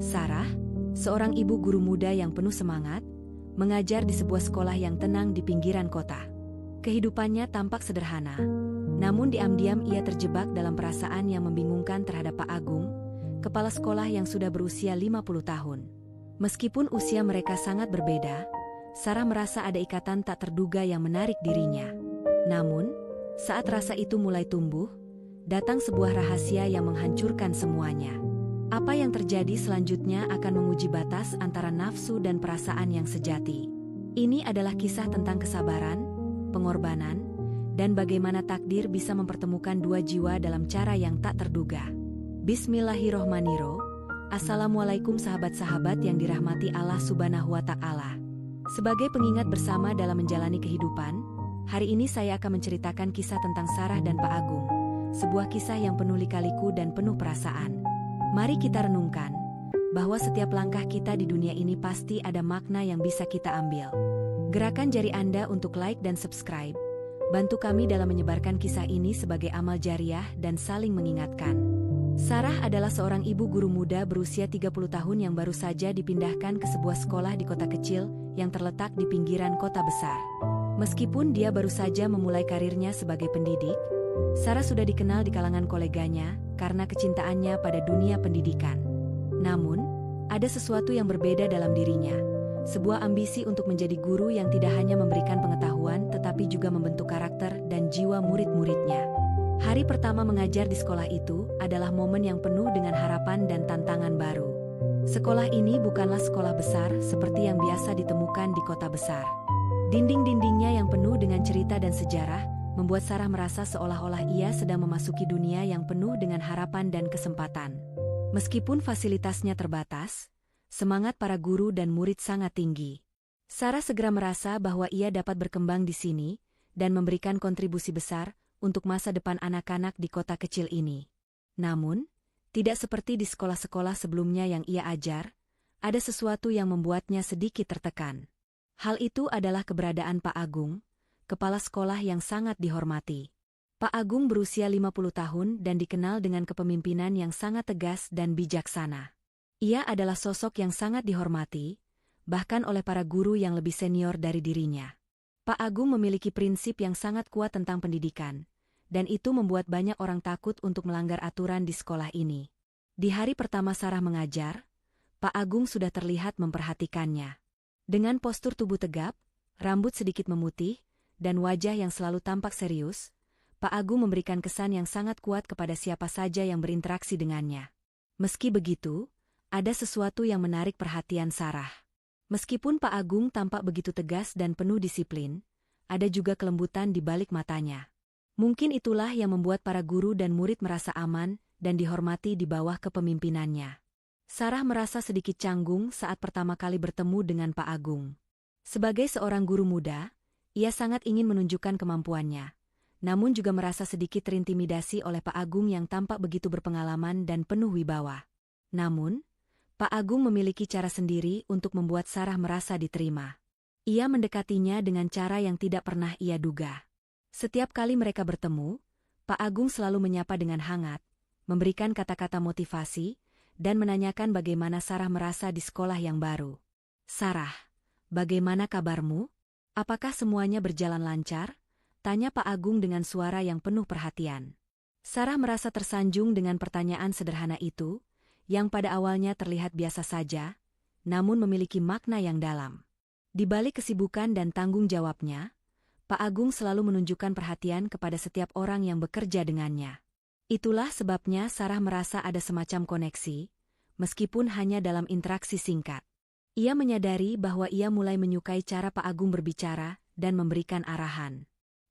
Sarah, seorang ibu guru muda yang penuh semangat, mengajar di sebuah sekolah yang tenang di pinggiran kota. Kehidupannya tampak sederhana, namun diam-diam ia terjebak dalam perasaan yang membingungkan terhadap Pak Agung, kepala sekolah yang sudah berusia 50 tahun. Meskipun usia mereka sangat berbeda, Sarah merasa ada ikatan tak terduga yang menarik dirinya. Namun, saat rasa itu mulai tumbuh, datang sebuah rahasia yang menghancurkan semuanya. Apa yang terjadi selanjutnya akan menguji batas antara nafsu dan perasaan yang sejati. Ini adalah kisah tentang kesabaran, pengorbanan, dan bagaimana takdir bisa mempertemukan dua jiwa dalam cara yang tak terduga. Bismillahirrohmanirrohim. Assalamualaikum sahabat-sahabat yang dirahmati Allah Subhanahu wa Ta'ala. Sebagai pengingat bersama dalam menjalani kehidupan, hari ini saya akan menceritakan kisah tentang Sarah dan Pak Agung, sebuah kisah yang penuh lika-liku dan penuh perasaan. Mari kita renungkan bahwa setiap langkah kita di dunia ini pasti ada makna yang bisa kita ambil. Gerakan jari Anda untuk like dan subscribe, bantu kami dalam menyebarkan kisah ini sebagai amal jariah dan saling mengingatkan. Sarah adalah seorang ibu guru muda berusia 30 tahun yang baru saja dipindahkan ke sebuah sekolah di kota kecil yang terletak di pinggiran kota besar. Meskipun dia baru saja memulai karirnya sebagai pendidik, Sarah sudah dikenal di kalangan koleganya karena kecintaannya pada dunia pendidikan. Namun, ada sesuatu yang berbeda dalam dirinya, sebuah ambisi untuk menjadi guru yang tidak hanya memberikan pengetahuan tetapi juga membentuk karakter dan jiwa murid-muridnya. Hari pertama mengajar di sekolah itu adalah momen yang penuh dengan harapan dan tantangan baru. Sekolah ini bukanlah sekolah besar seperti yang biasa ditemukan di kota besar. Dinding-dindingnya yang penuh dengan cerita dan sejarah membuat Sarah merasa seolah-olah ia sedang memasuki dunia yang penuh dengan harapan dan kesempatan. Meskipun fasilitasnya terbatas, semangat para guru dan murid sangat tinggi. Sarah segera merasa bahwa ia dapat berkembang di sini dan memberikan kontribusi besar untuk masa depan anak-anak di kota kecil ini. Namun, tidak seperti di sekolah-sekolah sebelumnya yang ia ajar, ada sesuatu yang membuatnya sedikit tertekan. Hal itu adalah keberadaan Pak Agung, kepala sekolah yang sangat dihormati. Pak Agung berusia 50 tahun dan dikenal dengan kepemimpinan yang sangat tegas dan bijaksana. Ia adalah sosok yang sangat dihormati, bahkan oleh para guru yang lebih senior dari dirinya. Pak Agung memiliki prinsip yang sangat kuat tentang pendidikan, dan itu membuat banyak orang takut untuk melanggar aturan di sekolah ini. Di hari pertama Sarah mengajar, Pak Agung sudah terlihat memperhatikannya. Dengan postur tubuh tegap, rambut sedikit memutih, dan wajah yang selalu tampak serius, Pak Agung memberikan kesan yang sangat kuat kepada siapa saja yang berinteraksi dengannya. Meski begitu, ada sesuatu yang menarik perhatian Sarah. Meskipun Pak Agung tampak begitu tegas dan penuh disiplin, ada juga kelembutan di balik matanya. Mungkin itulah yang membuat para guru dan murid merasa aman dan dihormati di bawah kepemimpinannya. Sarah merasa sedikit canggung saat pertama kali bertemu dengan Pak Agung. Sebagai seorang guru muda, ia sangat ingin menunjukkan kemampuannya, namun juga merasa sedikit terintimidasi oleh Pak Agung yang tampak begitu berpengalaman dan penuh wibawa. Namun, Pak Agung memiliki cara sendiri untuk membuat Sarah merasa diterima. Ia mendekatinya dengan cara yang tidak pernah ia duga. Setiap kali mereka bertemu, Pak Agung selalu menyapa dengan hangat, memberikan kata-kata motivasi, dan menanyakan bagaimana Sarah merasa di sekolah yang baru. "Sarah, bagaimana kabarmu? Apakah semuanya berjalan lancar?" tanya Pak Agung dengan suara yang penuh perhatian. Sarah merasa tersanjung dengan pertanyaan sederhana itu, yang pada awalnya terlihat biasa saja, namun memiliki makna yang dalam. Di balik kesibukan dan tanggung jawabnya, Pak Agung selalu menunjukkan perhatian kepada setiap orang yang bekerja dengannya. Itulah sebabnya Sarah merasa ada semacam koneksi, meskipun hanya dalam interaksi singkat. Ia menyadari bahwa ia mulai menyukai cara Pak Agung berbicara dan memberikan arahan.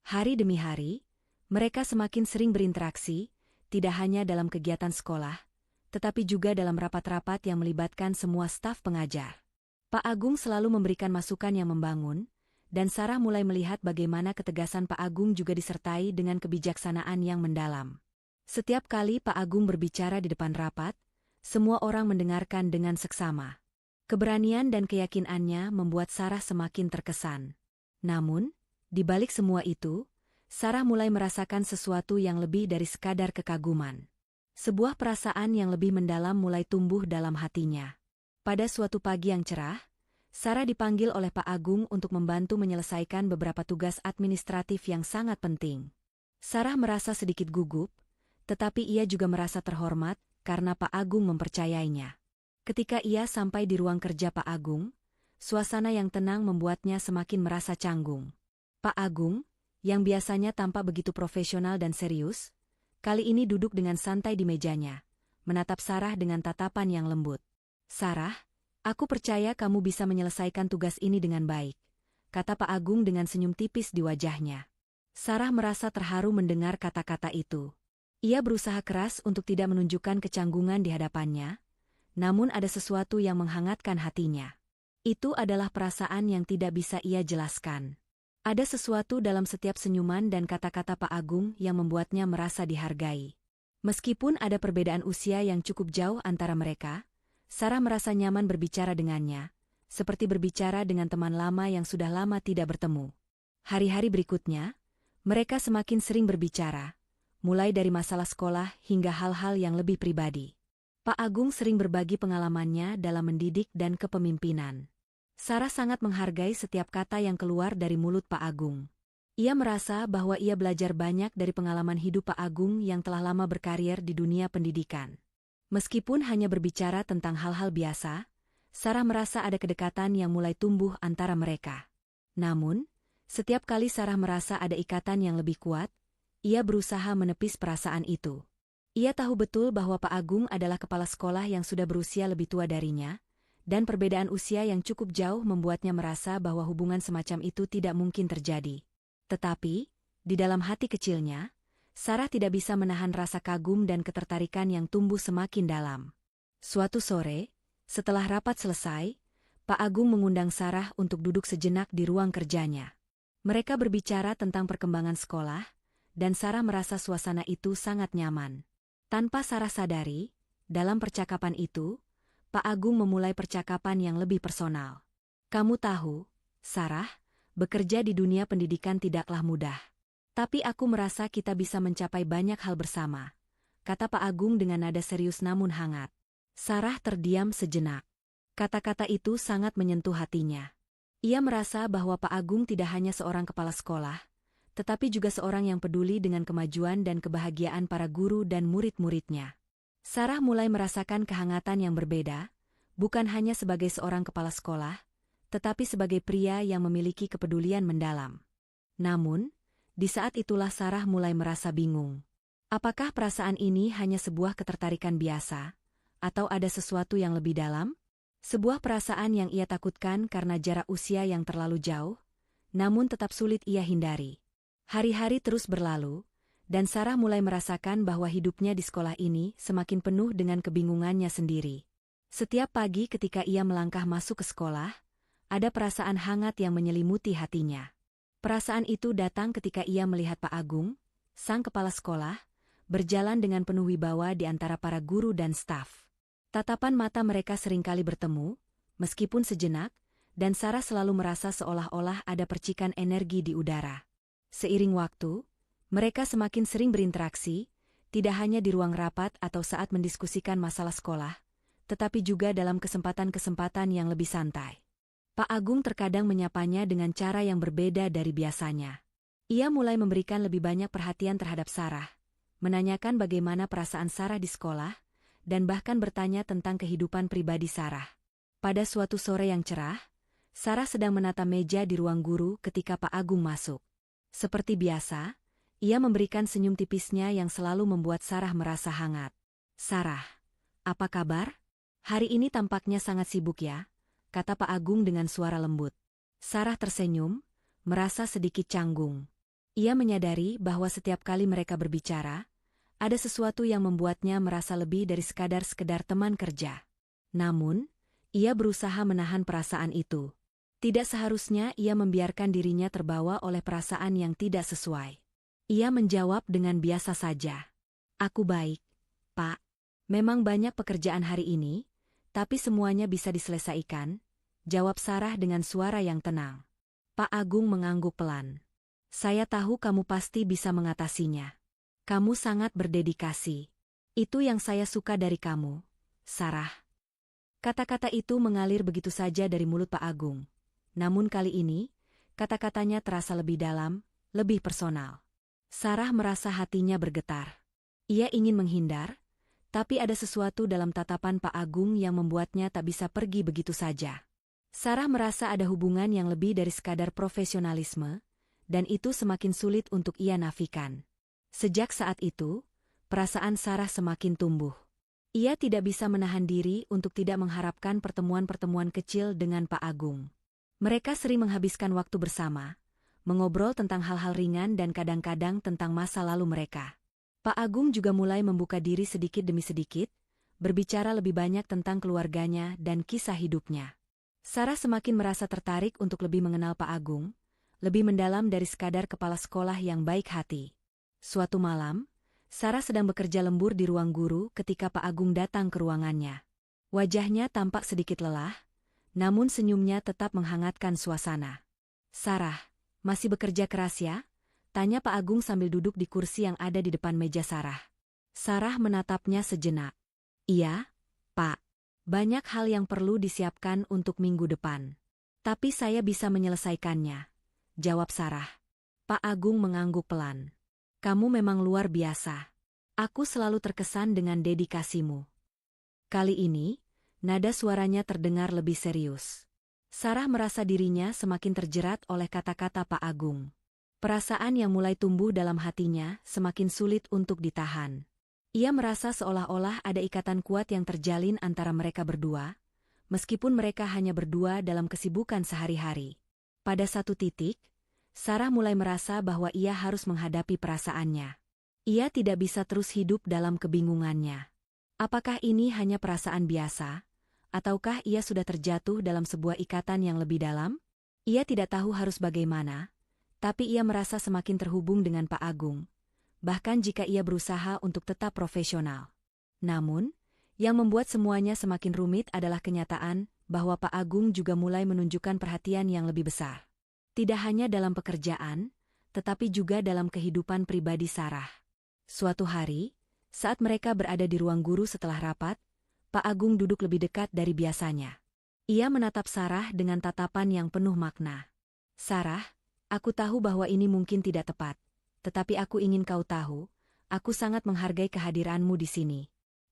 Hari demi hari, mereka semakin sering berinteraksi, tidak hanya dalam kegiatan sekolah, tetapi juga dalam rapat-rapat yang melibatkan semua staf pengajar. Pak Agung selalu memberikan masukan yang membangun, dan Sarah mulai melihat bagaimana ketegasan Pak Agung juga disertai dengan kebijaksanaan yang mendalam. Setiap kali Pak Agung berbicara di depan rapat, semua orang mendengarkan dengan seksama. Keberanian dan keyakinannya membuat Sarah semakin terkesan. Namun, di balik semua itu, Sarah mulai merasakan sesuatu yang lebih dari sekadar kekaguman. Sebuah perasaan yang lebih mendalam mulai tumbuh dalam hatinya. Pada suatu pagi yang cerah, Sarah dipanggil oleh Pak Agung untuk membantu menyelesaikan beberapa tugas administratif yang sangat penting. Sarah merasa sedikit gugup, tetapi ia juga merasa terhormat karena Pak Agung mempercayainya. Ketika ia sampai di ruang kerja Pak Agung, suasana yang tenang membuatnya semakin merasa canggung. Pak Agung, yang biasanya tampak begitu profesional dan serius, kali ini duduk dengan santai di mejanya, menatap Sarah dengan tatapan yang lembut. "Sarah, aku percaya kamu bisa menyelesaikan tugas ini dengan baik," kata Pak Agung dengan senyum tipis di wajahnya. Sarah merasa terharu mendengar kata-kata itu. Ia berusaha keras untuk tidak menunjukkan kecanggungan di hadapannya, namun ada sesuatu yang menghangatkan hatinya. Itu adalah perasaan yang tidak bisa ia jelaskan. Ada sesuatu dalam setiap senyuman dan kata-kata Pak Agung yang membuatnya merasa dihargai. Meskipun ada perbedaan usia yang cukup jauh antara mereka, Sarah merasa nyaman berbicara dengannya, seperti berbicara dengan teman lama yang sudah lama tidak bertemu. Hari-hari berikutnya, mereka semakin sering berbicara, mulai dari masalah sekolah hingga hal-hal yang lebih pribadi. Pak Agung sering berbagi pengalamannya dalam mendidik dan kepemimpinan. Sarah sangat menghargai setiap kata yang keluar dari mulut Pak Agung. Ia merasa bahwa ia belajar banyak dari pengalaman hidup Pak Agung yang telah lama berkarir di dunia pendidikan. Meskipun hanya berbicara tentang hal-hal biasa, Sarah merasa ada kedekatan yang mulai tumbuh antara mereka. Namun, setiap kali Sarah merasa ada ikatan yang lebih kuat, ia berusaha menepis perasaan itu. Ia tahu betul bahwa Pak Agung adalah kepala sekolah yang sudah berusia lebih tua darinya, dan perbedaan usia yang cukup jauh membuatnya merasa bahwa hubungan semacam itu tidak mungkin terjadi. Tetapi, di dalam hati kecilnya, Sarah tidak bisa menahan rasa kagum dan ketertarikan yang tumbuh semakin dalam. Suatu sore, setelah rapat selesai, Pak Agung mengundang Sarah untuk duduk sejenak di ruang kerjanya. Mereka berbicara tentang perkembangan sekolah, dan Sarah merasa suasana itu sangat nyaman. Tanpa Sarah sadari, dalam percakapan itu, Pak Agung memulai percakapan yang lebih personal. "Kamu tahu, Sarah, bekerja di dunia pendidikan tidaklah mudah. Tapi aku merasa kita bisa mencapai banyak hal bersama," kata Pak Agung dengan nada serius namun hangat. Sarah terdiam sejenak. Kata-kata itu sangat menyentuh hatinya. Ia merasa bahwa Pak Agung tidak hanya seorang kepala sekolah, tetapi juga seorang yang peduli dengan kemajuan dan kebahagiaan para guru dan murid-muridnya. Sarah mulai merasakan kehangatan yang berbeda, bukan hanya sebagai seorang kepala sekolah, tetapi sebagai pria yang memiliki kepedulian mendalam. Namun, di saat itulah Sarah mulai merasa bingung. Apakah perasaan ini hanya sebuah ketertarikan biasa, atau ada sesuatu yang lebih dalam? Sebuah perasaan yang ia takutkan karena jarak usia yang terlalu jauh, namun tetap sulit ia hindari. Hari-hari terus berlalu, dan Sarah mulai merasakan bahwa hidupnya di sekolah ini semakin penuh dengan kebingungannya sendiri. Setiap pagi ketika ia melangkah masuk ke sekolah, ada perasaan hangat yang menyelimuti hatinya. Perasaan itu datang ketika ia melihat Pak Agung, sang kepala sekolah, berjalan dengan penuh wibawa di antara para guru dan staf. Tatapan mata mereka seringkali bertemu, meskipun sejenak, dan Sarah selalu merasa seolah-olah ada percikan energi di udara. Seiring waktu, mereka semakin sering berinteraksi, tidak hanya di ruang rapat atau saat mendiskusikan masalah sekolah, tetapi juga dalam kesempatan-kesempatan yang lebih santai. Pak Agung terkadang menyapanya dengan cara yang berbeda dari biasanya. Ia mulai memberikan lebih banyak perhatian terhadap Sarah, menanyakan bagaimana perasaan Sarah di sekolah, dan bahkan bertanya tentang kehidupan pribadi Sarah. Pada suatu sore yang cerah, Sarah sedang menata meja di ruang guru ketika Pak Agung masuk. Seperti biasa, ia memberikan senyum tipisnya yang selalu membuat Sarah merasa hangat. "Sarah, apa kabar? Hari ini tampaknya sangat sibuk ya," kata Pak Agung dengan suara lembut. Sarah tersenyum, merasa sedikit canggung. Ia menyadari bahwa setiap kali mereka berbicara, ada sesuatu yang membuatnya merasa lebih dari sekadar teman kerja. Namun, ia berusaha menahan perasaan itu. Tidak seharusnya ia membiarkan dirinya terbawa oleh perasaan yang tidak sesuai. Ia menjawab dengan biasa saja. "Aku baik, Pak. Memang banyak pekerjaan hari ini, tapi semuanya bisa diselesaikan," jawab Sarah dengan suara yang tenang. Pak Agung mengangguk pelan. "Saya tahu kamu pasti bisa mengatasinya. Kamu sangat berdedikasi. Itu yang saya suka dari kamu, Sarah." Kata-kata itu mengalir begitu saja dari mulut Pak Agung. Namun kali ini, kata-katanya terasa lebih dalam, lebih personal. Sarah merasa hatinya bergetar. Ia ingin menghindar, tapi ada sesuatu dalam tatapan Pak Agung yang membuatnya tak bisa pergi begitu saja. Sarah merasa ada hubungan yang lebih dari sekadar profesionalisme, dan itu semakin sulit untuk ia nafikan. Sejak saat itu, perasaan Sarah semakin tumbuh. Ia tidak bisa menahan diri untuk tidak mengharapkan pertemuan-pertemuan kecil dengan Pak Agung. Mereka sering menghabiskan waktu bersama, mengobrol tentang hal-hal ringan dan kadang-kadang tentang masa lalu mereka. Pak Agung juga mulai membuka diri sedikit demi sedikit, berbicara lebih banyak tentang keluarganya dan kisah hidupnya. Sarah semakin merasa tertarik untuk lebih mengenal Pak Agung, lebih mendalam dari sekadar kepala sekolah yang baik hati. Suatu malam, Sarah sedang bekerja lembur di ruang guru ketika Pak Agung datang ke ruangannya. Wajahnya tampak sedikit lelah, namun senyumnya tetap menghangatkan suasana. "Sarah, masih bekerja keras ya?" tanya Pak Agung sambil duduk di kursi yang ada di depan meja Sarah. Sarah menatapnya sejenak. "Iya, Pak. Banyak hal yang perlu disiapkan untuk minggu depan. Tapi saya bisa menyelesaikannya," jawab Sarah. Pak Agung mengangguk pelan. "Kamu memang luar biasa. Aku selalu terkesan dengan dedikasimu." Kali ini, nada suaranya terdengar lebih serius. Sarah merasa dirinya semakin terjerat oleh kata-kata Pak Agung. Perasaan yang mulai tumbuh dalam hatinya semakin sulit untuk ditahan. Ia merasa seolah-olah ada ikatan kuat yang terjalin antara mereka berdua, meskipun mereka hanya berdua dalam kesibukan sehari-hari. Pada satu titik, Sarah mulai merasa bahwa ia harus menghadapi perasaannya. Ia tidak bisa terus hidup dalam kebingungannya. Apakah ini hanya perasaan biasa, ataukah ia sudah terjatuh dalam sebuah ikatan yang lebih dalam? Ia tidak tahu harus bagaimana, tapi ia merasa semakin terhubung dengan Pak Agung, bahkan jika ia berusaha untuk tetap profesional. Namun, yang membuat semuanya semakin rumit adalah kenyataan bahwa Pak Agung juga mulai menunjukkan perhatian yang lebih besar. Tidak hanya dalam pekerjaan, tetapi juga dalam kehidupan pribadi Sarah. Suatu hari, saat mereka berada di ruang guru setelah rapat, Pak Agung duduk lebih dekat dari biasanya. Ia menatap Sarah dengan tatapan yang penuh makna. "Sarah, aku tahu bahwa ini mungkin tidak tepat, tetapi aku ingin kau tahu, aku sangat menghargai kehadiranmu di sini.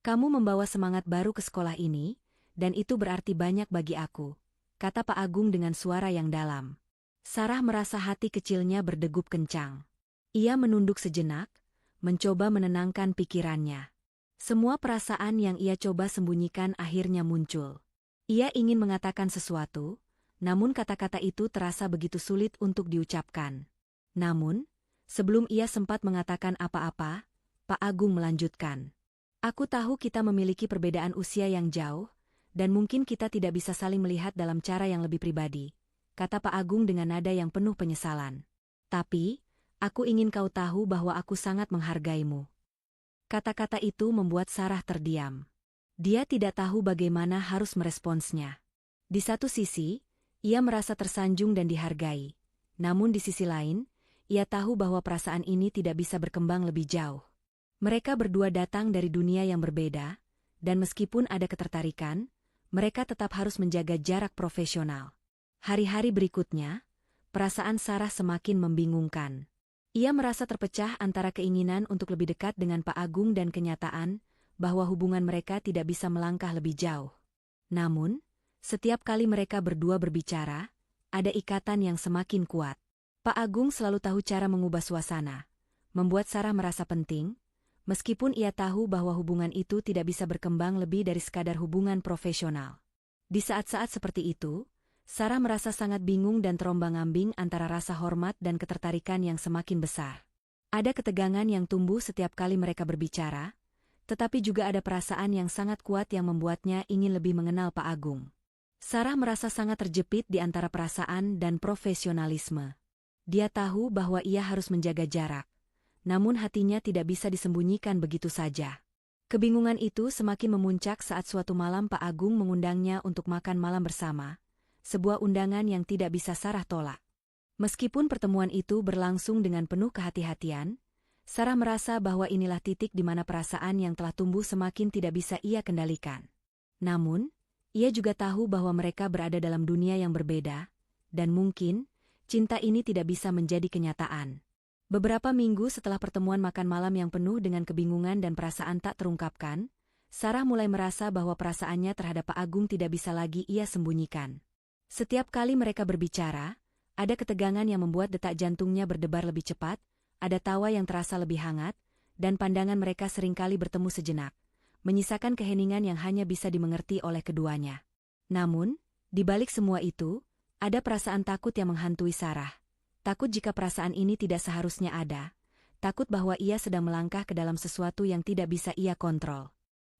Kamu membawa semangat baru ke sekolah ini, dan itu berarti banyak bagi aku," kata Pak Agung dengan suara yang dalam. Sarah merasa hati kecilnya berdegup kencang. Ia menunduk sejenak, mencoba menenangkan pikirannya. Semua perasaan yang ia coba sembunyikan akhirnya muncul. Ia ingin mengatakan sesuatu, namun kata-kata itu terasa begitu sulit untuk diucapkan. Namun, sebelum ia sempat mengatakan apa-apa, Pak Agung melanjutkan. "Aku tahu kita memiliki perbedaan usia yang jauh, dan mungkin kita tidak bisa saling melihat dalam cara yang lebih pribadi," kata Pak Agung dengan nada yang penuh penyesalan. "Tapi, aku ingin kau tahu bahwa aku sangat menghargaimu." Kata-kata itu membuat Sarah terdiam. Dia tidak tahu bagaimana harus meresponsnya. Di satu sisi, ia merasa tersanjung dan dihargai. Namun di sisi lain, ia tahu bahwa perasaan ini tidak bisa berkembang lebih jauh. Mereka berdua datang dari dunia yang berbeda, dan meskipun ada ketertarikan, mereka tetap harus menjaga jarak profesional. Hari-hari berikutnya, perasaan Sarah semakin membingungkan. Ia merasa terpecah antara keinginan untuk lebih dekat dengan Pak Agung dan kenyataan bahwa hubungan mereka tidak bisa melangkah lebih jauh. Namun, setiap kali mereka berdua berbicara, ada ikatan yang semakin kuat. Pak Agung selalu tahu cara mengubah suasana, membuat Sarah merasa penting, meskipun ia tahu bahwa hubungan itu tidak bisa berkembang lebih dari sekadar hubungan profesional. Di saat-saat seperti itu, Sarah merasa sangat bingung dan terombang-ambing antara rasa hormat dan ketertarikan yang semakin besar. Ada ketegangan yang tumbuh setiap kali mereka berbicara, tetapi juga ada perasaan yang sangat kuat yang membuatnya ingin lebih mengenal Pak Agung. Sarah merasa sangat terjepit di antara perasaan dan profesionalisme. Dia tahu bahwa ia harus menjaga jarak, namun hatinya tidak bisa disembunyikan begitu saja. Kebingungan itu semakin memuncak saat suatu malam Pak Agung mengundangnya untuk makan malam bersama, sebuah undangan yang tidak bisa Sarah tolak. Meskipun pertemuan itu berlangsung dengan penuh kehati-hatian, Sarah merasa bahwa inilah titik di mana perasaan yang telah tumbuh semakin tidak bisa ia kendalikan. Namun, Ia juga tahu bahwa mereka berada dalam dunia yang berbeda, dan mungkin cinta ini tidak bisa menjadi kenyataan. Beberapa minggu setelah pertemuan makan malam yang penuh dengan kebingungan dan perasaan tak terungkapkan, Sarah mulai merasa bahwa perasaannya terhadap Pak Agung tidak bisa lagi ia sembunyikan. Setiap kali mereka berbicara, ada ketegangan yang membuat detak jantungnya berdebar lebih cepat, ada tawa yang terasa lebih hangat, dan pandangan mereka seringkali bertemu sejenak, menyisakan keheningan yang hanya bisa dimengerti oleh keduanya. Namun, di balik semua itu, ada perasaan takut yang menghantui Sarah. Takut jika perasaan ini tidak seharusnya ada, takut bahwa ia sedang melangkah ke dalam sesuatu yang tidak bisa ia kontrol.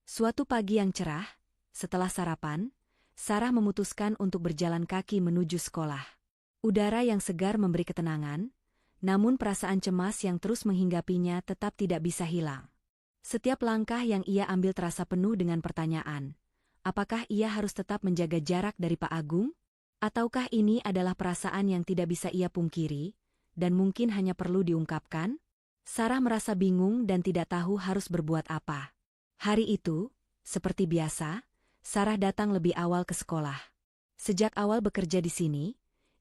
Suatu pagi yang cerah, setelah sarapan, Sarah memutuskan untuk berjalan kaki menuju sekolah. Udara yang segar memberi ketenangan, namun perasaan cemas yang terus menghinggapinya tetap tidak bisa hilang. Setiap langkah yang ia ambil terasa penuh dengan pertanyaan. Apakah ia harus tetap menjaga jarak dari Pak Agung? Ataukah ini adalah perasaan yang tidak bisa ia pungkiri, dan mungkin hanya perlu diungkapkan? Sarah merasa bingung dan tidak tahu harus berbuat apa. Hari itu, seperti biasa, Sarah datang lebih awal ke sekolah. Sejak awal bekerja di sini,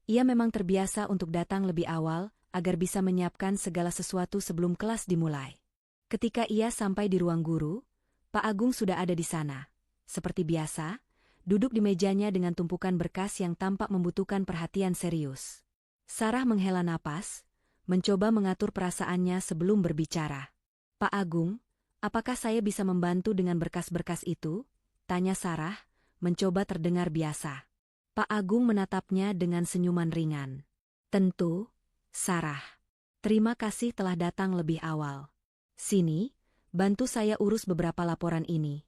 ia memang terbiasa untuk datang lebih awal agar bisa menyiapkan segala sesuatu sebelum kelas dimulai. Ketika ia sampai di ruang guru, Pak Agung sudah ada di sana. Seperti biasa, duduk di mejanya dengan tumpukan berkas yang tampak membutuhkan perhatian serius. Sarah menghela napas, mencoba mengatur perasaannya sebelum berbicara. Pak Agung, apakah saya bisa membantu dengan berkas-berkas itu? Tanya Sarah, mencoba terdengar biasa. Pak Agung menatapnya dengan senyuman ringan. Tentu, Sarah. Terima kasih telah datang lebih awal. Sini, bantu saya urus beberapa laporan ini.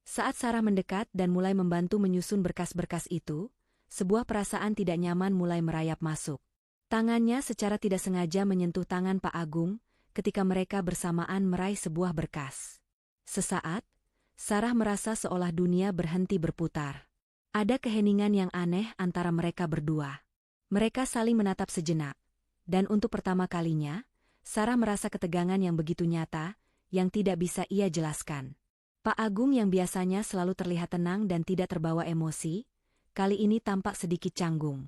Saat Sarah mendekat dan mulai membantu menyusun berkas-berkas itu, sebuah perasaan tidak nyaman mulai merayap masuk. Tangannya secara tidak sengaja menyentuh tangan Pak Agung ketika mereka bersamaan meraih sebuah berkas. Sesaat, Sarah merasa seolah dunia berhenti berputar. Ada keheningan yang aneh antara mereka berdua. Mereka saling menatap sejenak, dan untuk pertama kalinya, Sarah merasa ketegangan yang begitu nyata, yang tidak bisa ia jelaskan. Pak Agung yang biasanya selalu terlihat tenang dan tidak terbawa emosi, kali ini tampak sedikit canggung.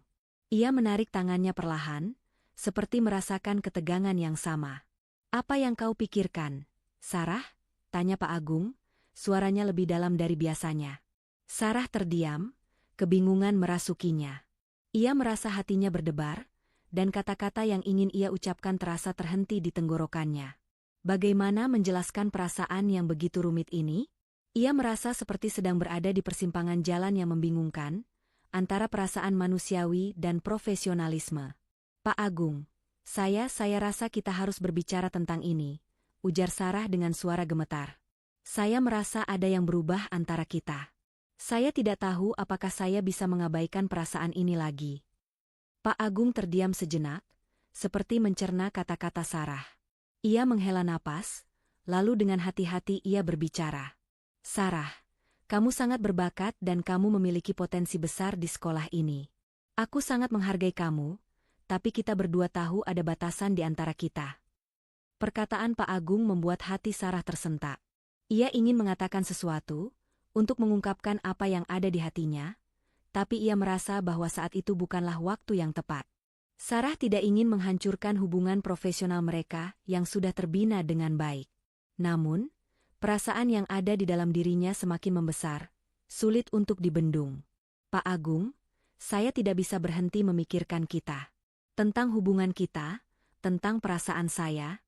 Ia menarik tangannya perlahan, seperti merasakan ketegangan yang sama. Apa yang kau pikirkan, Sarah? Tanya Pak Agung, suaranya lebih dalam dari biasanya. Sarah terdiam, kebingungan merasukinya. Ia merasa hatinya berdebar, dan kata-kata yang ingin ia ucapkan terasa terhenti di tenggorokannya. Bagaimana menjelaskan perasaan yang begitu rumit ini? Ia merasa seperti sedang berada di persimpangan jalan yang membingungkan, antara perasaan manusiawi dan profesionalisme. Pak Agung, saya rasa kita harus berbicara tentang ini, ujar Sarah dengan suara gemetar. Saya merasa ada yang berubah antara kita. Saya tidak tahu apakah saya bisa mengabaikan perasaan ini lagi. Pak Agung terdiam sejenak, seperti mencerna kata-kata Sarah. Ia menghela napas, lalu dengan hati-hati ia berbicara. Sarah, kamu sangat berbakat dan kamu memiliki potensi besar di sekolah ini. Aku sangat menghargai kamu, tapi kita berdua tahu ada batasan di antara kita. Perkataan Pak Agung membuat hati Sarah tersentak. Ia ingin mengatakan sesuatu, untuk mengungkapkan apa yang ada di hatinya, tapi ia merasa bahwa saat itu bukanlah waktu yang tepat. Sarah tidak ingin menghancurkan hubungan profesional mereka yang sudah terbina dengan baik. Namun, perasaan yang ada di dalam dirinya semakin membesar, sulit untuk dibendung. Pak Agung, saya tidak bisa berhenti memikirkan kita. Tentang hubungan kita, tentang perasaan saya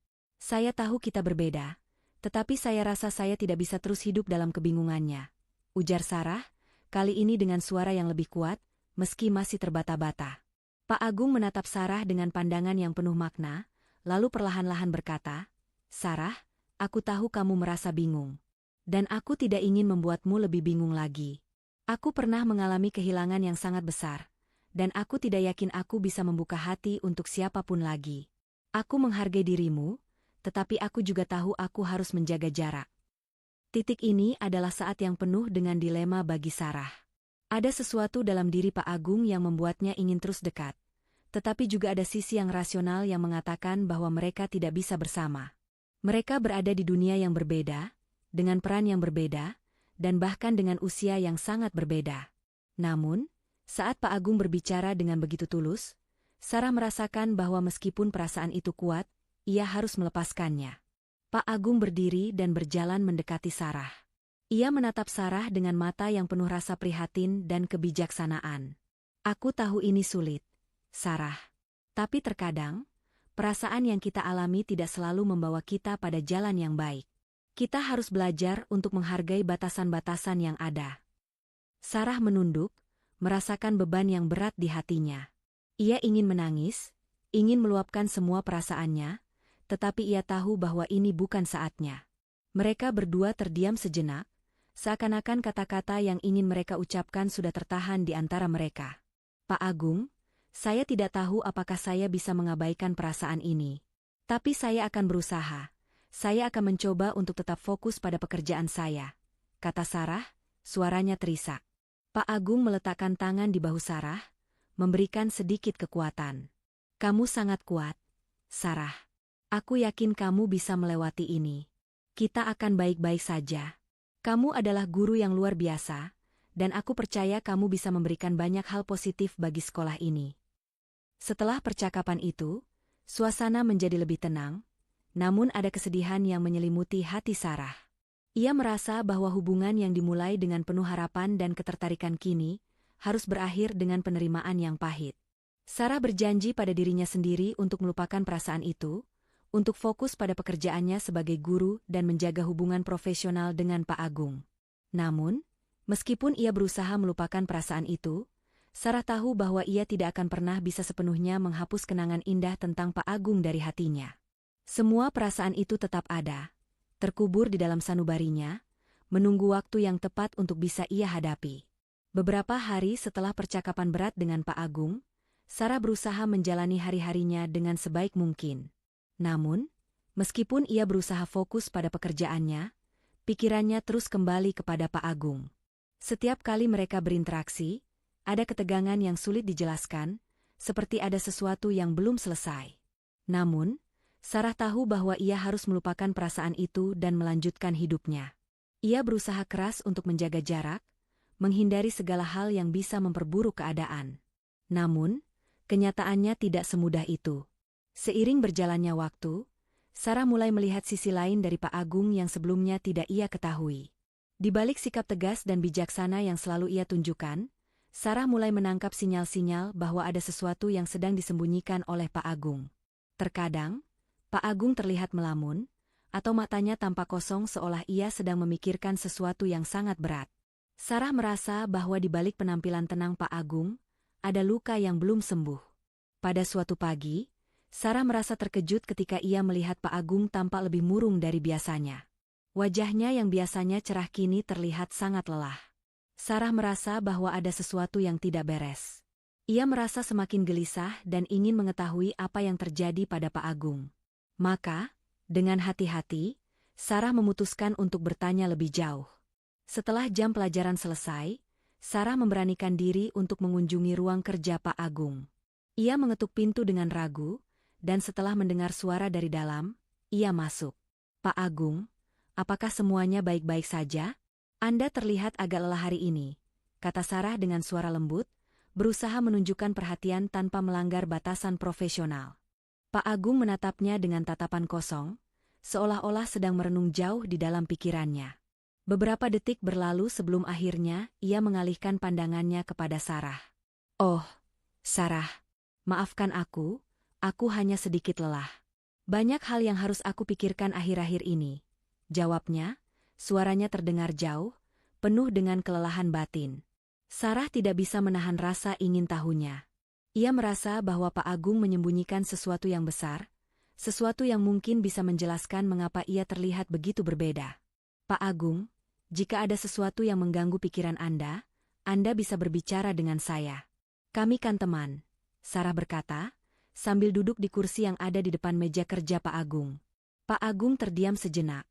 tahu kita berbeda. Tetapi saya rasa saya tidak bisa terus hidup dalam kebingungannya, ujar Sarah, kali ini dengan suara yang lebih kuat, meski masih terbata-bata. Pak Agung menatap Sarah dengan pandangan yang penuh makna, lalu perlahan-lahan berkata, Sarah, aku tahu kamu merasa bingung. Dan aku tidak ingin membuatmu lebih bingung lagi. Aku pernah mengalami kehilangan yang sangat besar, dan aku tidak yakin aku bisa membuka hati untuk siapapun lagi. Aku menghargai dirimu, tetapi aku juga tahu aku harus menjaga jarak. Titik ini adalah saat yang penuh dengan dilema bagi Sarah. Ada sesuatu dalam diri Pak Agung yang membuatnya ingin terus dekat. Tetapi juga ada sisi yang rasional yang mengatakan bahwa mereka tidak bisa bersama. Mereka berada di dunia yang berbeda, dengan peran yang berbeda, dan bahkan dengan usia yang sangat berbeda. Namun, saat Pak Agung berbicara dengan begitu tulus, Sarah merasakan bahwa meskipun perasaan itu kuat, ia harus melepaskannya. Pak Agung berdiri dan berjalan mendekati Sarah. Ia menatap Sarah dengan mata yang penuh rasa prihatin dan kebijaksanaan. Aku tahu ini sulit, Sarah. Tapi terkadang, perasaan yang kita alami tidak selalu membawa kita pada jalan yang baik. Kita harus belajar untuk menghargai batasan-batasan yang ada. Sarah menunduk, merasakan beban yang berat di hatinya. Ia ingin menangis, ingin meluapkan semua perasaannya, tetapi ia tahu bahwa ini bukan saatnya. Mereka berdua terdiam sejenak, seakan-akan kata-kata yang ingin mereka ucapkan sudah tertahan di antara mereka. Pak Agung, saya tidak tahu apakah saya bisa mengabaikan perasaan ini. Tapi saya akan berusaha. Saya akan mencoba untuk tetap fokus pada pekerjaan saya, kata Sarah, suaranya terisak. Pak Agung meletakkan tangan di bahu Sarah, memberikan sedikit kekuatan. Kamu sangat kuat, Sarah. Aku yakin kamu bisa melewati ini. Kita akan baik-baik saja. Kamu adalah guru yang luar biasa, dan aku percaya kamu bisa memberikan banyak hal positif bagi sekolah ini. Setelah percakapan itu, suasana menjadi lebih tenang, namun ada kesedihan yang menyelimuti hati Sarah. Ia merasa bahwa hubungan yang dimulai dengan penuh harapan dan ketertarikan kini harus berakhir dengan penerimaan yang pahit. Sarah berjanji pada dirinya sendiri untuk melupakan perasaan itu, untuk fokus pada pekerjaannya sebagai guru dan menjaga hubungan profesional dengan Pak Agung. Namun, meskipun ia berusaha melupakan perasaan itu, Sarah tahu bahwa ia tidak akan pernah bisa sepenuhnya menghapus kenangan indah tentang Pak Agung dari hatinya. Semua perasaan itu tetap ada, terkubur di dalam sanubarinya, menunggu waktu yang tepat untuk bisa ia hadapi. Beberapa hari setelah percakapan berat dengan Pak Agung, Sarah berusaha menjalani hari-harinya dengan sebaik mungkin. Namun, meskipun ia berusaha fokus pada pekerjaannya, pikirannya terus kembali kepada Pak Agung. Setiap kali mereka berinteraksi, ada ketegangan yang sulit dijelaskan, seperti ada sesuatu yang belum selesai. Namun, Sarah tahu bahwa ia harus melupakan perasaan itu dan melanjutkan hidupnya. Ia berusaha keras untuk menjaga jarak, menghindari segala hal yang bisa memperburuk keadaan. Namun, kenyataannya tidak semudah itu. Seiring berjalannya waktu, Sarah mulai melihat sisi lain dari Pak Agung yang sebelumnya tidak ia ketahui. Di balik sikap tegas dan bijaksana yang selalu ia tunjukkan, Sarah mulai menangkap sinyal-sinyal bahwa ada sesuatu yang sedang disembunyikan oleh Pak Agung. Terkadang, Pak Agung terlihat melamun, atau matanya tampak kosong seolah ia sedang memikirkan sesuatu yang sangat berat. Sarah merasa bahwa di balik penampilan tenang Pak Agung, ada luka yang belum sembuh. Pada suatu pagi, Sarah merasa terkejut ketika ia melihat Pak Agung tampak lebih murung dari biasanya. Wajahnya yang biasanya cerah kini terlihat sangat lelah. Sarah merasa bahwa ada sesuatu yang tidak beres. Ia merasa semakin gelisah dan ingin mengetahui apa yang terjadi pada Pak Agung. Maka, dengan hati-hati, Sarah memutuskan untuk bertanya lebih jauh. Setelah jam pelajaran selesai, Sarah memberanikan diri untuk mengunjungi ruang kerja Pak Agung. Ia mengetuk pintu dengan ragu, dan setelah mendengar suara dari dalam, ia masuk. Pak Agung, apakah semuanya baik-baik saja? Anda terlihat agak lelah hari ini, kata Sarah dengan suara lembut, berusaha menunjukkan perhatian tanpa melanggar batasan profesional. Pak Agung menatapnya dengan tatapan kosong, seolah-olah sedang merenung jauh di dalam pikirannya. Beberapa detik berlalu sebelum akhirnya ia mengalihkan pandangannya kepada Sarah. Oh, Sarah, maafkan aku hanya sedikit lelah. Banyak hal yang harus aku pikirkan akhir-akhir ini, jawabnya. Suaranya terdengar jauh, penuh dengan kelelahan batin. Sarah tidak bisa menahan rasa ingin tahunya. Ia merasa bahwa Pak Agung menyembunyikan sesuatu yang besar, sesuatu yang mungkin bisa menjelaskan mengapa ia terlihat begitu berbeda. Pak Agung, jika ada sesuatu yang mengganggu pikiran Anda bisa berbicara dengan saya. Kami kan teman, Sarah berkata, sambil duduk di kursi yang ada di depan meja kerja Pak Agung. Pak Agung terdiam sejenak.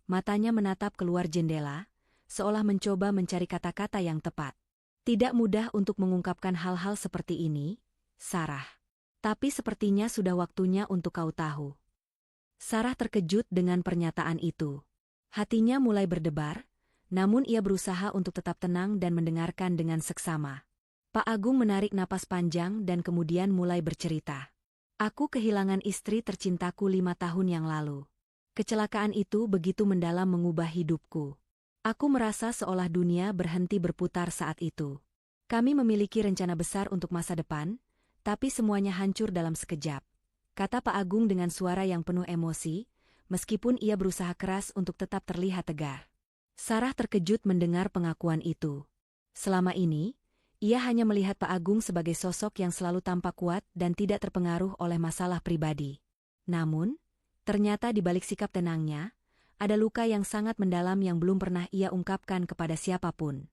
Matanya menatap keluar jendela, seolah mencoba mencari kata-kata yang tepat. Tidak mudah untuk mengungkapkan hal-hal seperti ini, Sarah. Tapi sepertinya sudah waktunya untuk kau tahu. Sarah terkejut dengan pernyataan itu. Hatinya mulai berdebar, Namun ia berusaha untuk tetap tenang dan mendengarkan dengan seksama. Pak Agung menarik napas panjang dan kemudian mulai bercerita. Aku kehilangan istri tercintaku 5 tahun yang lalu. Kecelakaan itu begitu mendalam mengubah hidupku. Aku merasa seolah dunia berhenti berputar saat itu. Kami memiliki rencana besar untuk masa depan, tapi semuanya hancur dalam sekejap, kata Pak Agung dengan suara yang penuh emosi, meskipun ia berusaha keras untuk tetap terlihat tegar. Sarah terkejut mendengar pengakuan itu. Selama ini, ia hanya melihat Pak Agung sebagai sosok yang selalu tampak kuat dan tidak terpengaruh oleh masalah pribadi. Namun, ternyata di balik sikap tenangnya, ada luka yang sangat mendalam yang belum pernah ia ungkapkan kepada siapapun.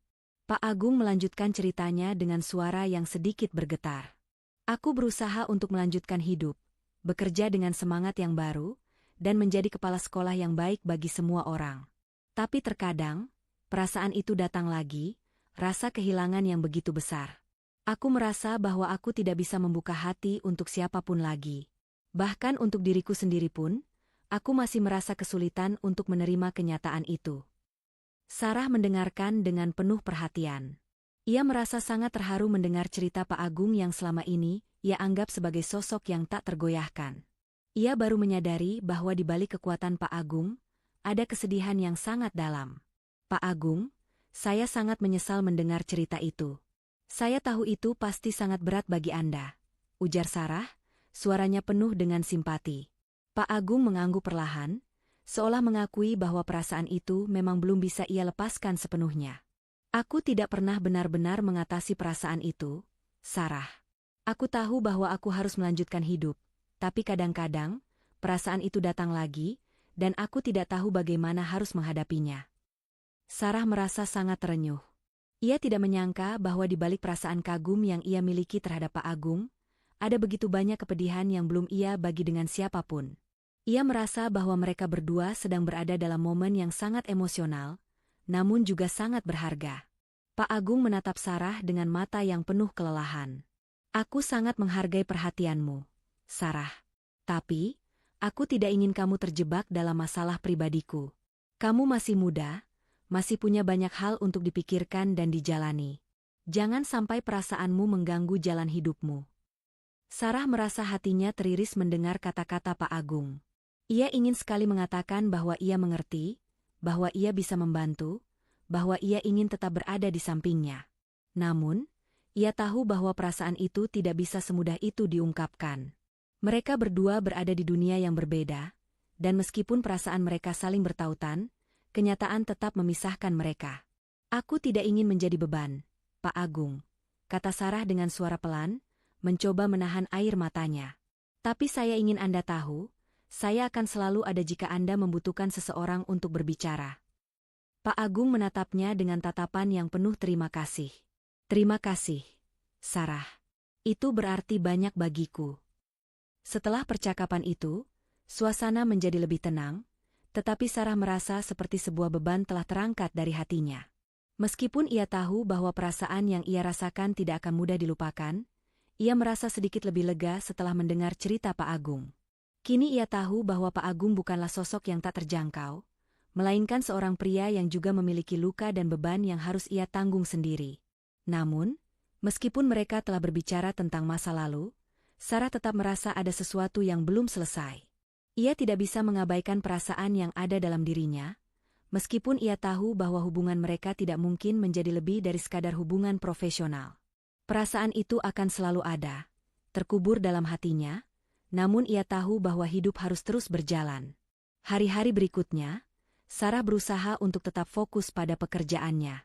Pak Agung melanjutkan ceritanya dengan suara yang sedikit bergetar. Aku berusaha untuk melanjutkan hidup, bekerja dengan semangat yang baru, dan menjadi kepala sekolah yang baik bagi semua orang. Tapi terkadang, perasaan itu datang lagi, rasa kehilangan yang begitu besar. Aku merasa bahwa aku tidak bisa membuka hati untuk siapapun lagi. Bahkan untuk diriku sendiri pun, aku masih merasa kesulitan untuk menerima kenyataan itu. Sarah mendengarkan dengan penuh perhatian. Ia merasa sangat terharu mendengar cerita Pak Agung yang selama ini ia anggap sebagai sosok yang tak tergoyahkan. Ia baru menyadari bahwa di balik kekuatan Pak Agung, ada kesedihan yang sangat dalam. Pak Agung, saya sangat menyesal mendengar cerita itu. Saya tahu itu pasti sangat berat bagi Anda, ujar Sarah, suaranya penuh dengan simpati. Pak Agung mengangguk perlahan, seolah mengakui bahwa perasaan itu memang belum bisa ia lepaskan sepenuhnya. Aku tidak pernah benar-benar mengatasi perasaan itu, Sarah. Aku tahu bahwa aku harus melanjutkan hidup, tapi kadang-kadang, perasaan itu datang lagi, dan aku tidak tahu bagaimana harus menghadapinya. Sarah merasa sangat terenyuh. Ia tidak menyangka bahwa di balik perasaan kagum yang ia miliki terhadap Pak Agung, ada begitu banyak kepedihan yang belum ia bagi dengan siapapun. Ia merasa bahwa mereka berdua sedang berada dalam momen yang sangat emosional, namun juga sangat berharga. Pak Agung menatap Sarah dengan mata yang penuh kelelahan. Aku sangat menghargai perhatianmu, Sarah. Tapi, aku tidak ingin kamu terjebak dalam masalah pribadiku. Kamu masih muda, masih punya banyak hal untuk dipikirkan dan dijalani. Jangan sampai perasaanmu mengganggu jalan hidupmu. Sarah merasa hatinya teriris mendengar kata-kata Pak Agung. Ia ingin sekali mengatakan bahwa ia mengerti, bahwa ia bisa membantu, bahwa ia ingin tetap berada di sampingnya. Namun, ia tahu bahwa perasaan itu tidak bisa semudah itu diungkapkan. Mereka berdua berada di dunia yang berbeda, dan meskipun perasaan mereka saling bertautan, kenyataan tetap memisahkan mereka. Aku tidak ingin menjadi beban, Pak Agung, kata Sarah dengan suara pelan, mencoba menahan air matanya. Tapi saya ingin Anda tahu, saya akan selalu ada jika Anda membutuhkan seseorang untuk berbicara. Pak Agung menatapnya dengan tatapan yang penuh terima kasih. Terima kasih, Sarah. Itu berarti banyak bagiku. Setelah percakapan itu, suasana menjadi lebih tenang, tetapi Sarah merasa seperti sebuah beban telah terangkat dari hatinya. Meskipun ia tahu bahwa perasaan yang ia rasakan tidak akan mudah dilupakan, ia merasa sedikit lebih lega setelah mendengar cerita Pak Agung. Kini ia tahu bahwa Pak Agung bukanlah sosok yang tak terjangkau, melainkan seorang pria yang juga memiliki luka dan beban yang harus ia tanggung sendiri. Namun, meskipun mereka telah berbicara tentang masa lalu, Sarah tetap merasa ada sesuatu yang belum selesai. Ia tidak bisa mengabaikan perasaan yang ada dalam dirinya, meskipun ia tahu bahwa hubungan mereka tidak mungkin menjadi lebih dari sekadar hubungan profesional. Perasaan itu akan selalu ada, terkubur dalam hatinya, namun ia tahu bahwa hidup harus terus berjalan. Hari-hari berikutnya, Sarah berusaha untuk tetap fokus pada pekerjaannya.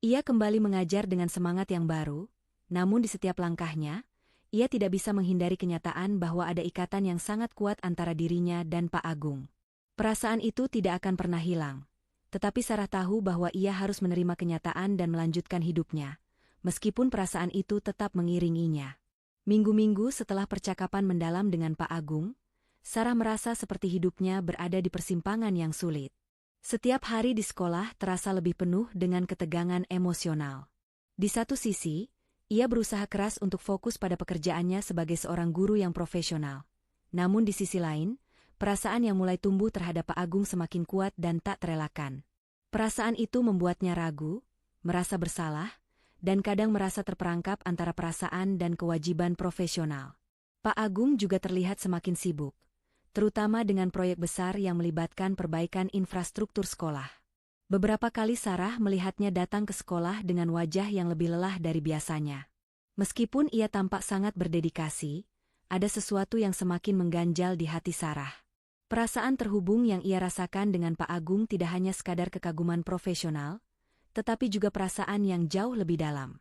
Ia kembali mengajar dengan semangat yang baru, namun di setiap langkahnya, ia tidak bisa menghindari kenyataan bahwa ada ikatan yang sangat kuat antara dirinya dan Pak Agung. Perasaan itu tidak akan pernah hilang, tetapi Sarah tahu bahwa ia harus menerima kenyataan dan melanjutkan hidupnya, meskipun perasaan itu tetap mengiringinya. Minggu-minggu setelah percakapan mendalam dengan Pak Agung, Sarah merasa seperti hidupnya berada di persimpangan yang sulit. Setiap hari di sekolah terasa lebih penuh dengan ketegangan emosional. Di satu sisi, ia berusaha keras untuk fokus pada pekerjaannya sebagai seorang guru yang profesional. Namun di sisi lain, perasaan yang mulai tumbuh terhadap Pak Agung semakin kuat dan tak terelakkan. Perasaan itu membuatnya ragu, merasa bersalah, dan kadang merasa terperangkap antara perasaan dan kewajiban profesional. Pak Agung juga terlihat semakin sibuk, terutama dengan proyek besar yang melibatkan perbaikan infrastruktur sekolah. Beberapa kali Sarah melihatnya datang ke sekolah dengan wajah yang lebih lelah dari biasanya. Meskipun ia tampak sangat berdedikasi, ada sesuatu yang semakin mengganjal di hati Sarah. Perasaan terhubung yang ia rasakan dengan Pak Agung tidak hanya sekadar kekaguman profesional, tetapi juga perasaan yang jauh lebih dalam.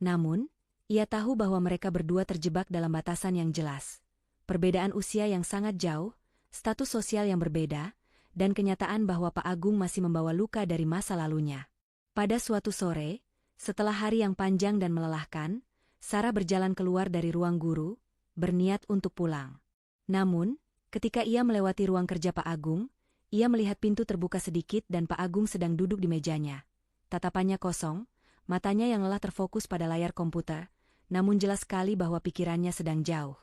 Namun, ia tahu bahwa mereka berdua terjebak dalam batasan yang jelas. Perbedaan usia yang sangat jauh, status sosial yang berbeda, dan kenyataan bahwa Pak Agung masih membawa luka dari masa lalunya. Pada suatu sore, setelah hari yang panjang dan melelahkan, Sarah berjalan keluar dari ruang guru, berniat untuk pulang. Namun, ketika ia melewati ruang kerja Pak Agung, ia melihat pintu terbuka sedikit dan Pak Agung sedang duduk di mejanya. Tatapannya kosong, matanya yang lelah terfokus pada layar komputer, namun jelas sekali bahwa pikirannya sedang jauh.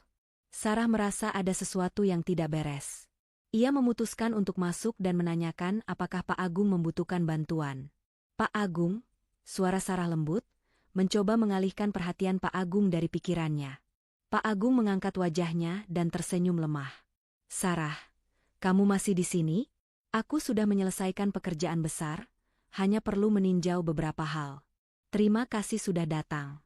Sarah merasa ada sesuatu yang tidak beres. Ia memutuskan untuk masuk dan menanyakan apakah Pak Agung membutuhkan bantuan. Pak Agung, suara Sarah lembut, mencoba mengalihkan perhatian Pak Agung dari pikirannya. Pak Agung mengangkat wajahnya dan tersenyum lemah. Sarah, kamu masih di sini? Aku sudah menyelesaikan pekerjaan besar, hanya perlu meninjau beberapa hal. Terima kasih sudah datang.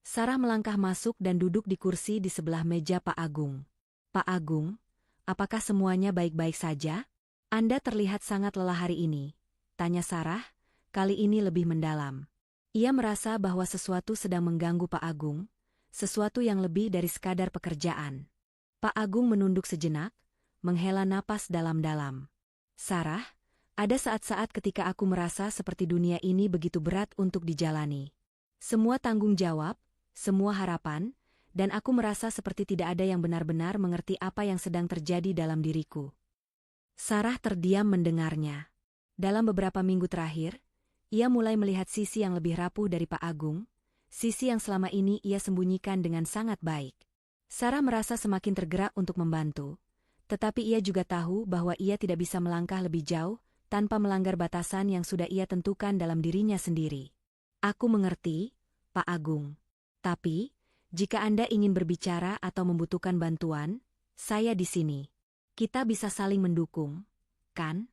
Sarah melangkah masuk dan duduk di kursi di sebelah meja Pak Agung. Pak Agung, apakah semuanya baik-baik saja? Anda terlihat sangat lelah hari ini, tanya Sarah, kali ini lebih mendalam. Ia merasa bahwa sesuatu sedang mengganggu Pak Agung, sesuatu yang lebih dari sekadar pekerjaan. Pak Agung menunduk sejenak, menghela napas dalam-dalam. Sarah, ada saat-saat ketika aku merasa seperti dunia ini begitu berat untuk dijalani. Semua tanggung jawab, semua harapan, dan aku merasa seperti tidak ada yang benar-benar mengerti apa yang sedang terjadi dalam diriku. Sarah terdiam mendengarnya. Dalam beberapa minggu terakhir, ia mulai melihat sisi yang lebih rapuh dari Pak Agung, sisi yang selama ini ia sembunyikan dengan sangat baik. Sarah merasa semakin tergerak untuk membantu, tetapi ia juga tahu bahwa ia tidak bisa melangkah lebih jauh tanpa melanggar batasan yang sudah ia tentukan dalam dirinya sendiri. Aku mengerti, Pak Agung. Tapi, jika Anda ingin berbicara atau membutuhkan bantuan, saya di sini. Kita bisa saling mendukung, kan?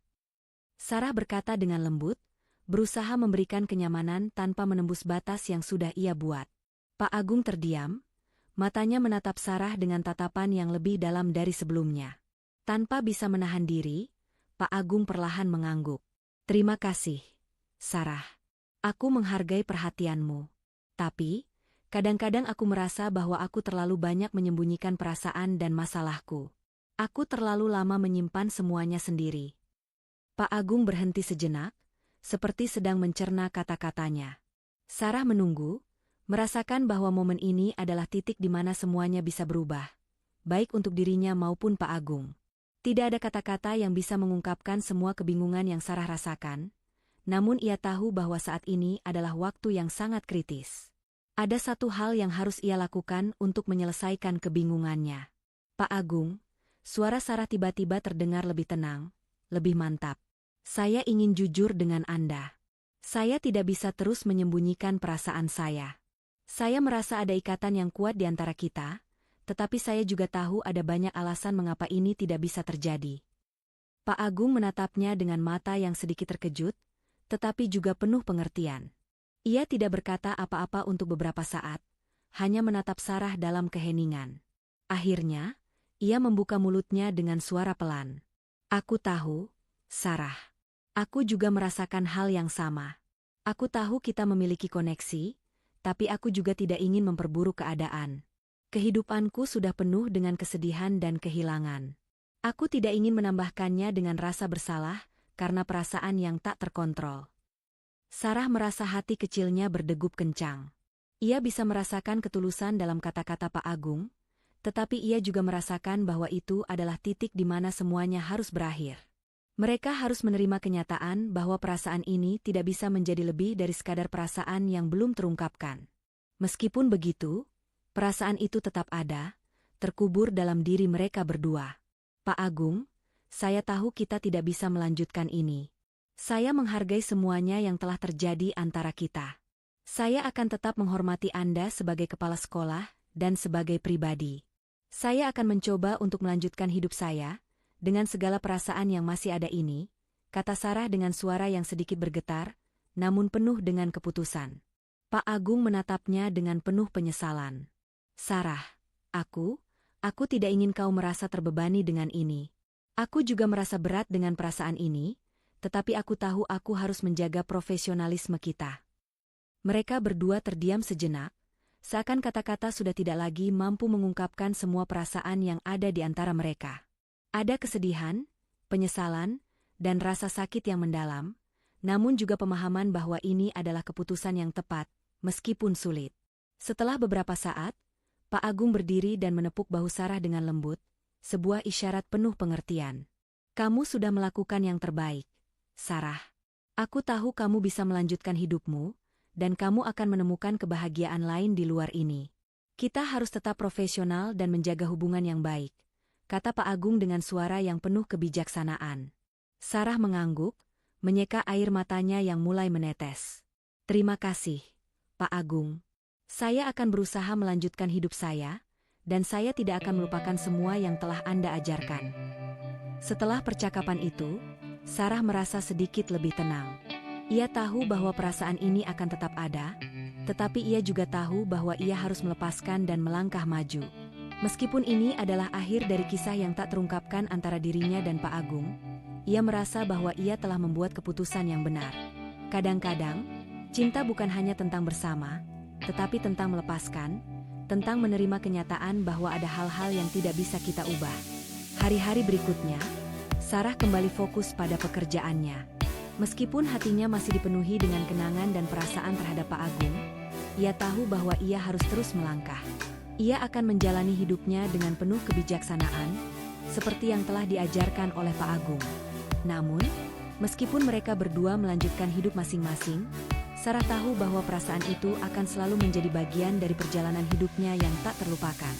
Sarah berkata dengan lembut, berusaha memberikan kenyamanan tanpa menembus batas yang sudah ia buat. Pak Agung terdiam, matanya menatap Sarah dengan tatapan yang lebih dalam dari sebelumnya. Tanpa bisa menahan diri, Pak Agung perlahan mengangguk. Terima kasih, Sarah. Aku menghargai perhatianmu. Tapi, kadang-kadang aku merasa bahwa aku terlalu banyak menyembunyikan perasaan dan masalahku. Aku terlalu lama menyimpan semuanya sendiri. Pak Agung berhenti sejenak, seperti sedang mencerna kata-katanya. Sarah menunggu, merasakan bahwa momen ini adalah titik di mana semuanya bisa berubah, baik untuk dirinya maupun Pak Agung. Tidak ada kata-kata yang bisa mengungkapkan semua kebingungan yang Sarah rasakan, namun ia tahu bahwa saat ini adalah waktu yang sangat kritis. Ada satu hal yang harus ia lakukan untuk menyelesaikan kebingungannya. Pak Agung, suara Sarah tiba-tiba terdengar lebih tenang, lebih mantap. Saya ingin jujur dengan Anda. Saya tidak bisa terus menyembunyikan perasaan saya. Saya merasa ada ikatan yang kuat di antara kita, tetapi saya juga tahu ada banyak alasan mengapa ini tidak bisa terjadi. Pak Agung menatapnya dengan mata yang sedikit terkejut, tetapi juga penuh pengertian. Ia tidak berkata apa-apa untuk beberapa saat, hanya menatap Sarah dalam keheningan. Akhirnya, ia membuka mulutnya dengan suara pelan. Aku tahu, Sarah. Aku juga merasakan hal yang sama. Aku tahu kita memiliki koneksi, tapi aku juga tidak ingin memperburuk keadaan. Kehidupanku sudah penuh dengan kesedihan dan kehilangan. Aku tidak ingin menambahkannya dengan rasa bersalah karena perasaan yang tak terkontrol. Sarah merasa hati kecilnya berdegup kencang. Ia bisa merasakan ketulusan dalam kata-kata Pak Agung, tetapi ia juga merasakan bahwa itu adalah titik di mana semuanya harus berakhir. Mereka harus menerima kenyataan bahwa perasaan ini tidak bisa menjadi lebih dari sekadar perasaan yang belum terungkapkan. Meskipun begitu, perasaan itu tetap ada, terkubur dalam diri mereka berdua. Pak Agung, saya tahu kita tidak bisa melanjutkan ini. Saya menghargai semuanya yang telah terjadi antara kita. Saya akan tetap menghormati Anda sebagai kepala sekolah dan sebagai pribadi. Saya akan mencoba untuk melanjutkan hidup saya dengan segala perasaan yang masih ada ini, kata Sarah dengan suara yang sedikit bergetar, namun penuh dengan keputusan. Pak Agung menatapnya dengan penuh penyesalan. Sarah, aku tidak ingin kau merasa terbebani dengan ini. Aku juga merasa berat dengan perasaan ini, tetapi aku tahu aku harus menjaga profesionalisme kita. Mereka berdua terdiam sejenak, seakan kata-kata sudah tidak lagi mampu mengungkapkan semua perasaan yang ada di antara mereka. Ada kesedihan, penyesalan, dan rasa sakit yang mendalam, namun juga pemahaman bahwa ini adalah keputusan yang tepat, meskipun sulit. Setelah beberapa saat, Pak Agung berdiri dan menepuk bahu Sarah dengan lembut, sebuah isyarat penuh pengertian. Kamu sudah melakukan yang terbaik, Sarah. Aku tahu kamu bisa melanjutkan hidupmu, dan kamu akan menemukan kebahagiaan lain di luar ini. Kita harus tetap profesional dan menjaga hubungan yang baik, kata Pak Agung dengan suara yang penuh kebijaksanaan. Sarah mengangguk, menyeka air matanya yang mulai menetes. Terima kasih, Pak Agung. Saya akan berusaha melanjutkan hidup saya, dan saya tidak akan melupakan semua yang telah Anda ajarkan. Setelah percakapan itu, Sarah merasa sedikit lebih tenang. Ia tahu bahwa perasaan ini akan tetap ada, tetapi ia juga tahu bahwa ia harus melepaskan dan melangkah maju. Meskipun ini adalah akhir dari kisah yang tak terungkapkan antara dirinya dan Pak Agung, ia merasa bahwa ia telah membuat keputusan yang benar. Kadang-kadang, cinta bukan hanya tentang bersama, tetapi tentang melepaskan, tentang menerima kenyataan bahwa ada hal-hal yang tidak bisa kita ubah. Hari-hari berikutnya, Sarah kembali fokus pada pekerjaannya. Meskipun hatinya masih dipenuhi dengan kenangan dan perasaan terhadap Pak Agung, ia tahu bahwa ia harus terus melangkah. Ia akan menjalani hidupnya dengan penuh kebijaksanaan, seperti yang telah diajarkan oleh Pak Agung. Namun, meskipun mereka berdua melanjutkan hidup masing-masing, Sarah tahu bahwa perasaan itu akan selalu menjadi bagian dari perjalanan hidupnya yang tak terlupakan.